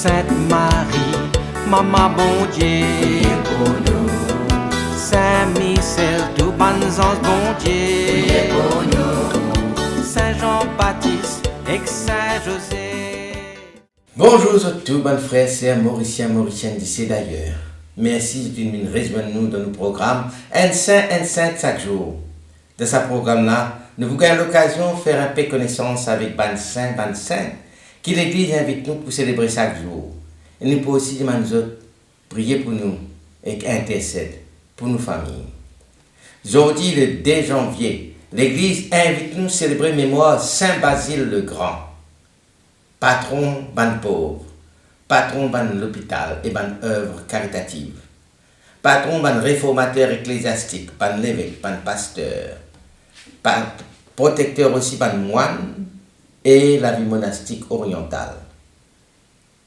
Sainte Marie, Maman bon Dieu, pour nous. Saint Michel, tout bon ange bon Dieu, pour nous. Saint Jean-Baptiste et Saint José. Bonjour à tous, bonnes frères, sœurs, Mauriciens d'ici d'ailleurs. Merci de nous rejoindre dans nos programmes un saint chaque jour. Dans ce programme-là, nous vous avons l'occasion de faire un peu connaissance avec ban saint, qui l'Église invite nous pour célébrer chaque jour. Et nous pouvons aussi demander nous autres prier pour nous et intercéder pour nos familles. Aujourd'hui, le 2 janvier, l'Église invite nous à célébrer mémoire Saint Basile le Grand, patron ban pauvre, patron ban l'hôpital et ban œuvre caritative, patron ban réformateur ecclésiastique, ban l'évêque, ban pasteur, protecteur aussi ban moine et la vie monastique orientale.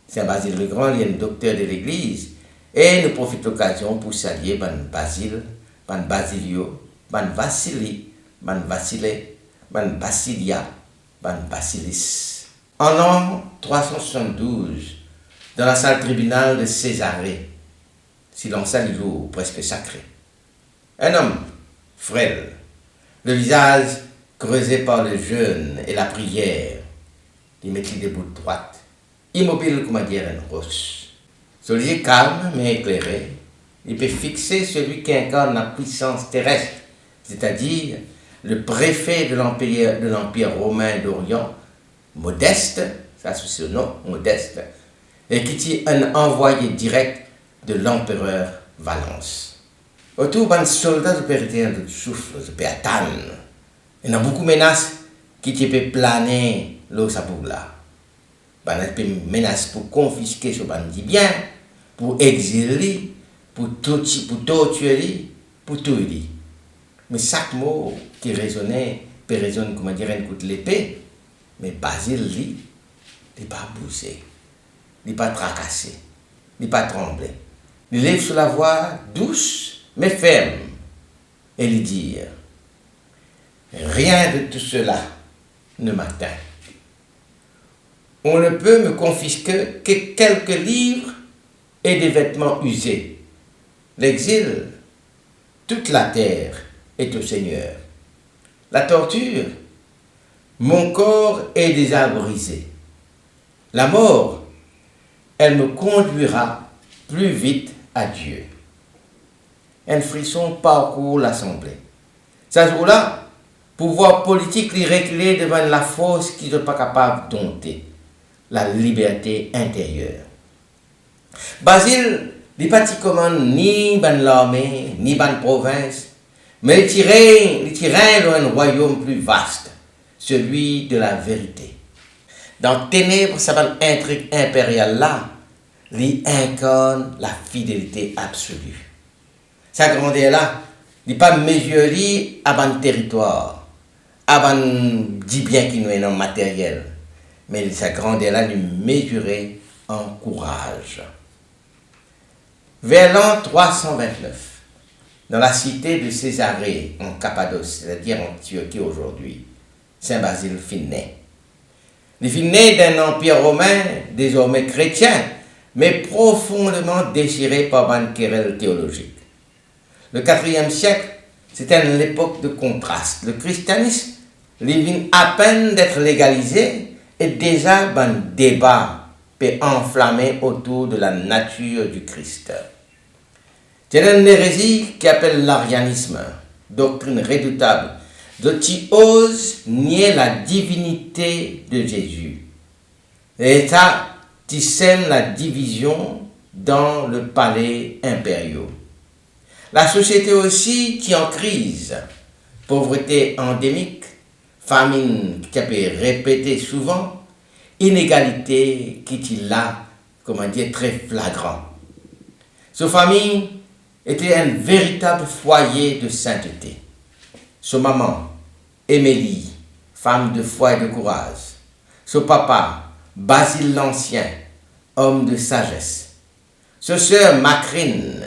Saint Basile le Grand, il est un docteur de l'Église et nous profite de l'occasion pour saluer ban Basile, ban Basilio, ban Vassili, ban Vassilé, ban Basilia, ban Basilis. En l'an 372, dans la salle tribunal de Césarée, silence à l'îlot presque sacré, un homme frêle, le visage creusé par le jeûne et la prière, il mettit des bouts de droite, immobile comme dire un roche. Celui calme mais éclairé, il peut fixer celui qui incarne la puissance terrestre, c'est-à-dire le préfet de l'Empire romain d'Orient, Modeste, ça c'est son nom, Modeste, et qui est un envoyé direct de l'empereur Valence. Autour d'un soldat de perdre de souffle, de peut attendre. Il y a beaucoup de menaces qui peuvent planer l'eau là. Il y a des menaces pour confisquer ce bandit bien, pour exiler, pour torturer, pour tout dire. Mais chaque mot qui résonnait, peut résonner, comment dire, un coup de l'épée. Mais Basile, lui, il n'est pas bousé, il n'est pas tracassé, il n'est pas tremblé. Il lève sur la voix douce, mais ferme, et lui dit: rien de tout cela ne m'atteint. On ne peut me confisquer que quelques livres et des vêtements usés. L'exil, toute la terre est au Seigneur. La torture, mon corps est déjà brisé. La mort, elle me conduira plus vite à Dieu. Un frisson parcourt l'assemblée. Ce jour-là, pouvoir politique lui reculer devant la force qui n'est pas capable de dompter, la liberté intérieure. Basile n'est pas commande ni ban l'armée, ni ban province, mais il tirait dans un royaume plus vaste, celui de la vérité. Dans Ténèbres, ça va intrigue impériale là, il incarne la fidélité absolue. Sa grandeur là, il n'est pas mesuré à un territoire, à un bien qui nous est non matériel, mais sa grandeur là, lui mesurée en courage. Vers l'an 329, dans la cité de Césarée, en Cappadoce, c'est-à-dire en Turquie aujourd'hui, Saint Basile fit naître. Il fit naître d'un empire romain, désormais chrétien, mais profondément déchiré par une querelle théologique. Le IVe siècle, c'était l'époque de contraste. Le christianisme, il vient à peine d'être légalisé, et déjà un débat peut enflammer autour de la nature du Christ. C'est une hérésie qui appelle l'arianisme, doctrine redoutable, qui ose nier la divinité de Jésus. Et ça, qui sème la division dans le palais impérial. La société aussi qui est en crise, pauvreté endémique, famine qui a été répétée souvent, inégalité qui est là, comment dire, très flagrant. Sa famille était un véritable foyer de sainteté. Sa maman, Émilie, femme de foi et de courage. Son papa, Basile l'Ancien, homme de sagesse. Sa sœur, Macrine,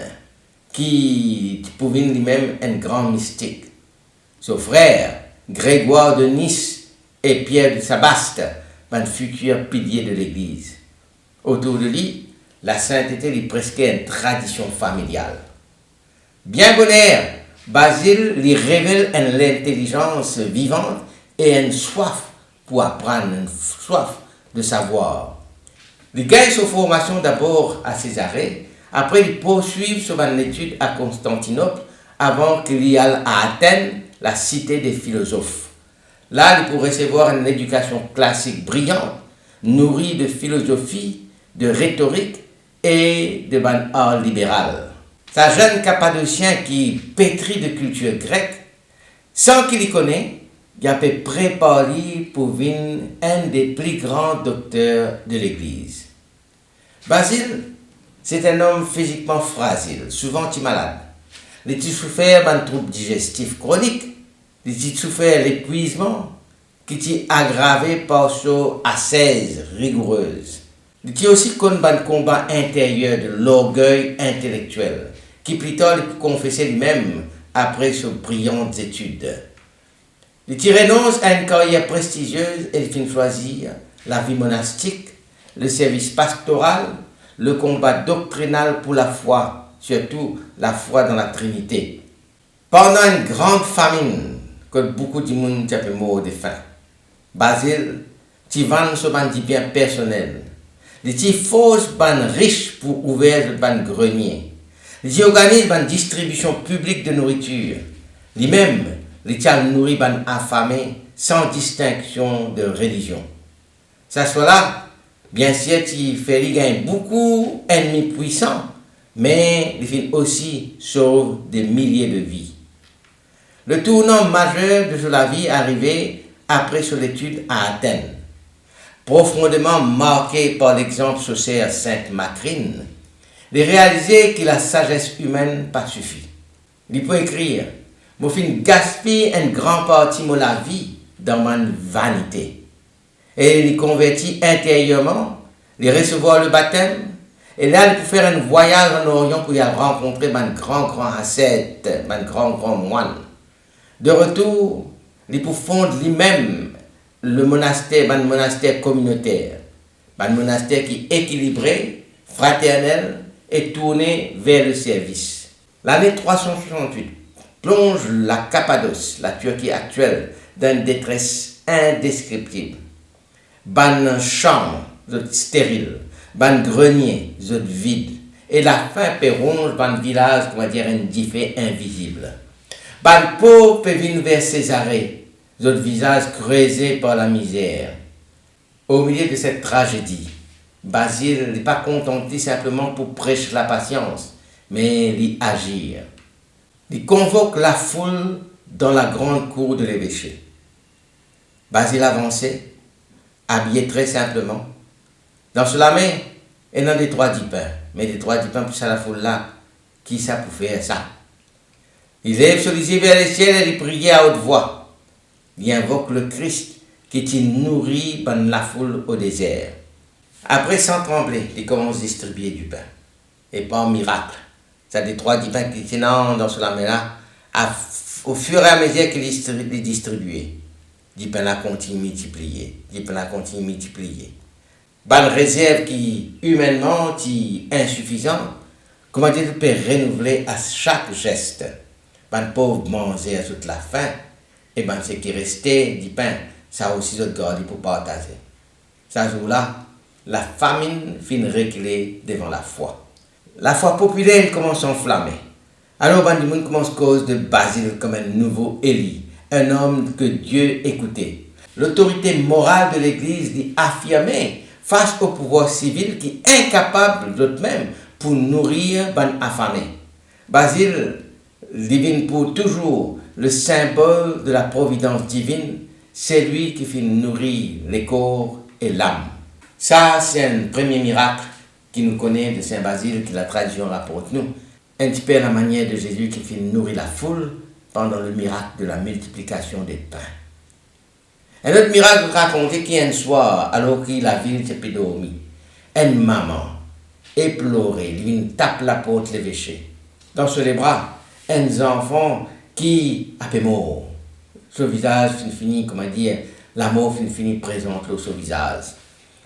qui pouvait lui-même un grand mystique. Son frère, Grégoire de Nice et Pierre de Sabaste, un futur pilier de l'Église. Autour de lui, la sainteté lui presque une tradition familiale. Bien bonheur, Basile lui révèle une intelligence vivante et une soif pour apprendre, une soif de savoir. Il gagne sa formation d'abord à Césarée, après il poursuit son étude à Constantinople avant qu'il y aille à Athènes, la cité des philosophes. Là, il pourrait recevoir une éducation classique brillante, nourrie de philosophie, de rhétorique et de art libéral. Sa jeune cappadocien qui pétrit de culture grecque, sans qu'il y connaisse, il a pu préparer pour devenir un des plus grands docteurs de l'Église. Basile, c'est un homme physiquement fragile, souvent malade. Il a souffert d'un trouble digestif chronique, il a souffert l'épuisement, qui est aggravé par son ascèse rigoureuse. Il a aussi connu un combat intérieur de l'orgueil intellectuel, qui plus tard il confessait lui-même après ses brillantes études. Il renonce à une carrière prestigieuse et il finit choisir la vie monastique, le service pastoral, le combat doctrinal pour la foi, surtout la foi dans la Trinité. Pendant une grande famine, que beaucoup de monde ont mort de faim, Basile, tu vend son bien personnel. Il force ban riche pour ouvrir le grenier. Il organise une distribution publique de nourriture. Lui-même, il nourrit ban affamé sans distinction de religion. Ça soit là, bien sûr, il fait gagner beaucoup d'ennemis puissants, mais il fait aussi sauve des milliers de vies. Le tournant majeur de sa vie arrivé après son étude à Athènes. Profondément marqué par l'exemple social Sainte Macrine, il réalisait que la sagesse humaine pas suffit. Il peut écrire, je fin gaspille une grande partie de la vie dans ma vanité. Et il convertit intérieurement, il recevoir le baptême, et là il peut faire un voyage en Orient pour y rencontrer un grand ascète, un grand moine. De retour, il peut fondre lui-même le monastère, un monastère communautaire, un monastère qui est équilibré, fraternel et tourné vers le service. L'année 368 plonge la Cappadoce, la Turquie actuelle, dans une détresse indescriptible. Ban champ, stérile, ban grenier, vide, et la faim ronge ban village, comment dire, un diffé invisible. Ban pauvre peut venir vers Césarée, votre visage creusé par la misère. Au milieu de cette tragédie, Basile n'est pas contenté simplement pour prêcher la patience, mais il agir. Il convoque la foule dans la grande cour de l'évêché. Basile avançait, habillé très simplement. Dans cela main, il y a des 3 pains, mais des 3 pains pour ça la foule là, qui ça pour faire ça? Il lève sur les yeux vers le ciel et il prie à haute voix. Il invoque le Christ qui t'y nourrit par la foule au désert. Après, sans trembler, il commence à distribuer du pain. Et par miracle, ça des 3 pains qui étaient dans ce main-là, au fur et à mesure qu'il les distribuait, du pain là continue à multiplier, du pain là continue à multiplier. Bonne réserve qui, humainement, est insuffisante, comment dire, peut renouveler à chaque geste. Ben pauvre manger à toute la faim, et ben ce qui restait du pain, ça aussi doit garder pour partager. Ça jour-là, la famine finit reculer devant la foi. La foi populaire commence à s'enflammer. Alors ben du monde commence à cause de Basile comme un nouveau Élie, un homme que Dieu écoutait. L'autorité morale de l'Église dit affirmée face au pouvoir civil qui est incapable d'eux-mêmes pour nourrir ben affamé. Basile divine pour toujours, le symbole de la providence divine, c'est lui qui fait nourrir les corps et l'âme. Ça, c'est un premier miracle qui nous connaît de Saint Basile, que la tradition rapporte nous. Un petit peu à la manière de Jésus qui fait nourrir la foule pendant le miracle de la multiplication des pains. Un autre miracle raconté qu'un soir, alors que la ville s'est dormie, une maman, éplorée, lui tape la porte de l'évêché. Dans ses bras, un enfant qui a fait mort. Son visage finit, comment dire, la mort finit présente au son visage.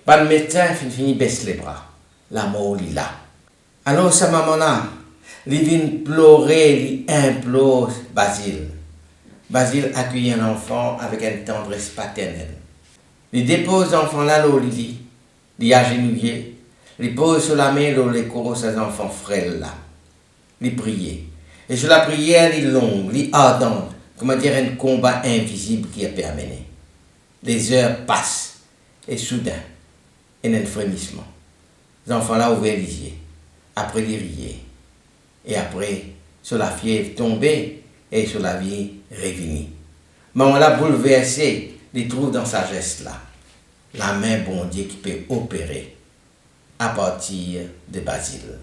Pas le médecin finit baisse les bras. la mort est là. Alors, sa maman-là, il vient pleurer, il implore Basile. Basile accueille un enfant avec une tendresse paternelle. Il dépose l'enfant-là au lit, il agenouillé, il pose sur la main les corps de ses enfants frêles là. Il prie. Et sur la prière, il est longue, il est ardente, comment dire, un combat invisible qui a permené. Les heures passent, et soudain, il y a un frémissement. Les enfants-là ouvrent les yeux, après les rier, et après, sur la fièvre tombée, et sur la vie revenue. Maman-là bouleversée, il trouve dans sa geste là, la main bon Dieu qui peut opérer à partir de Basile.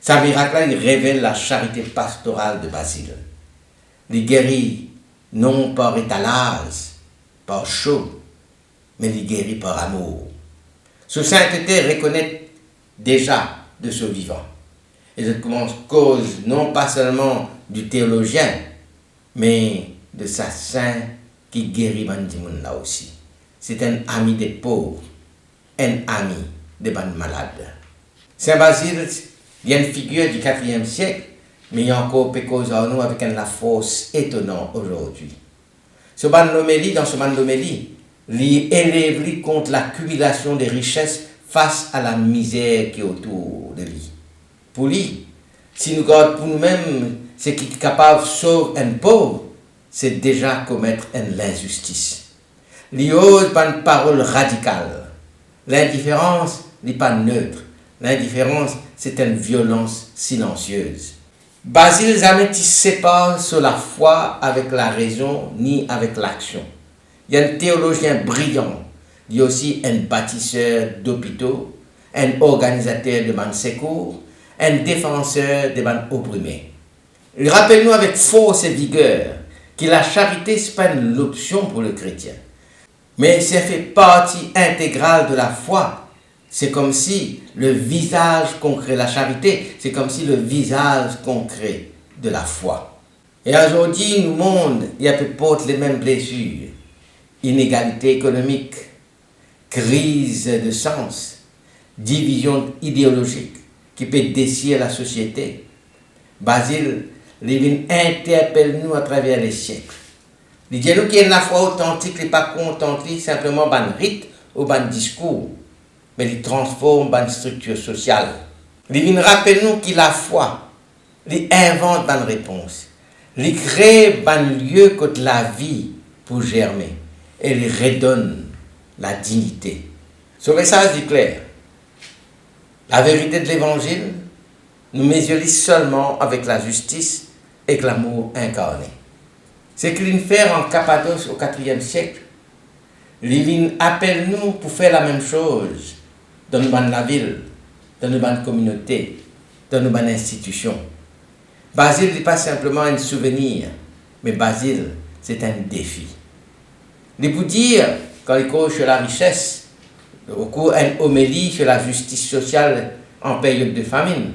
Sa miracle-là, il révèle la charité pastorale de Basile. Il guérit non par étalage, par chaud, mais il guérit par amour. Ce sainteté reconnaît déjà de ce vivant. Et je commence cause non pas seulement du théologien, mais de sa saint qui guérit Bandimoun là aussi. C'est un ami des pauvres, un ami des bonnes malades. Saint Basile, il y a une figure du IVe siècle, mais il y a encore cause à nous avec une la force étonnante aujourd'hui. Ce dans ce bandomélie, il élève contre l'accumulation des richesses face à la misère qui est autour de lui. Pour lui, si nous regardons pour nous-mêmes ce qui est capable de sauver un pauvre, c'est déjà commettre une injustice. Il ose pas une parole radicale. L'indifférence n'est pas neutre. L'indifférence, c'est une violence silencieuse. Basile jamais ne sépare sur la foi avec la raison ni avec l'action. Il y a un théologien brillant, il y a aussi un bâtisseur d'hôpitaux, un organisateur de bandes secours, un défenseur des bandes opprimés. Il rappelle nous avec force et vigueur que la charité, ce n'est pas une option pour le chrétien, mais ça fait partie intégrale de la foi. C'est comme si le visage concret, la charité, c'est comme si le visage concret de la foi. Et aujourd'hui, nous monde, il y a peut-être les mêmes blessures. Inégalité économique, crise de sens, division idéologique qui peut dessiller la société. Basile, il interpelle nous à travers les siècles. Il dit nous qu'il y a une foi authentique, il n'est pas contenté simplement par un rite ou par un discours, mais il transforme par une structure sociale. Il rappelle nous qu'il la foi, il invente une réponse, il crée un lieu contre la vie pour germer, et il redonne la dignité. Ce message est clair. La vérité de l'évangile nous mesure seulement avec la justice et l'amour incarné. C'est qu'il fait en Cappadoce au IVe siècle. Livin appelle nous pour faire la même chose dans la ville, dans nos communautés, dans nos institutions. Basile n'est pas simplement un souvenir, mais Basile, c'est un défi. Il peut dire, quand il court sur la richesse, au cours d'une homélie sur la justice sociale en période de famine,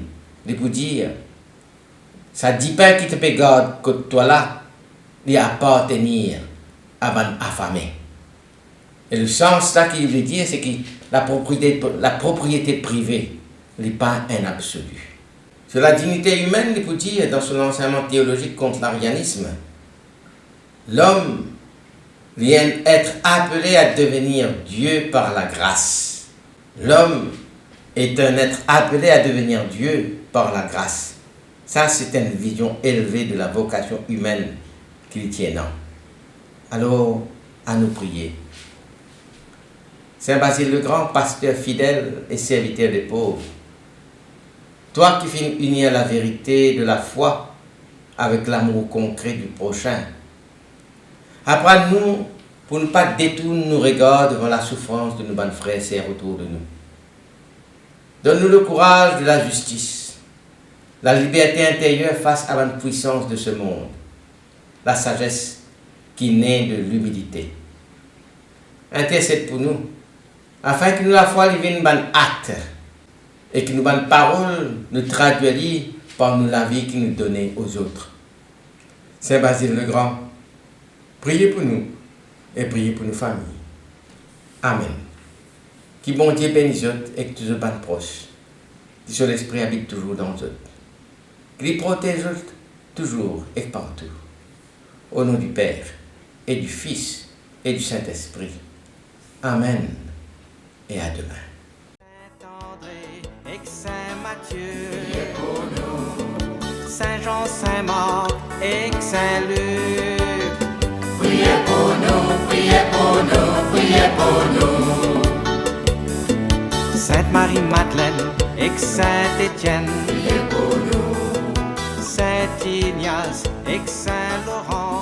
il peut dire, ça dit pas qui te peut garder que toi là, il appartenir à un affamé. Et le sens là qu'il veut dire, c'est que la propriété privée n'est pas un absolu. Sur la dignité humaine, il peut dire, dans son enseignement théologique contre l'arianisme, l'homme vient être appelé à devenir Dieu par la grâce. L'homme est un être appelé à devenir Dieu par la grâce. Ça, c'est une vision élevée de la vocation humaine qu'il tient. Alors, à nous prier. Saint Basile le Grand, pasteur fidèle et serviteur des pauvres, toi qui finis unir la vérité de la foi avec l'amour concret du prochain, apprends-nous pour ne pas détourner nos regards devant la souffrance de nos bonnes frères et sœurs autour de nous. Donne-nous le courage de la justice, la liberté intérieure face à la puissance de ce monde, la sagesse qui naît de l'humilité. Intercède pour nous, afin que nous la foi devienne un acte et que nous bonnes paroles nous traduisent par nous la vie qu'il nous donnait aux autres. Saint Basile le Grand, priez pour nous et priez pour nos familles. Amen. Qui bon Dieu bénisse et que tous les bonnes proches. Si son esprit habite toujours dans eux, qu'il protège toujours et partout. Au nom du Père, et du Fils, et du Saint-Esprit. Amen. Et à demain. Saint-André et Saint-Matthieu, priez pour nous. Saint-Jean, Saint-Marc et Saint-Luc, Priez pour nous, priez pour nous, priez pour nous. Sainte-Marie-Madeleine et Saint-Étienne, Priez pour nous, Saint-Ignace et Saint-Laurent,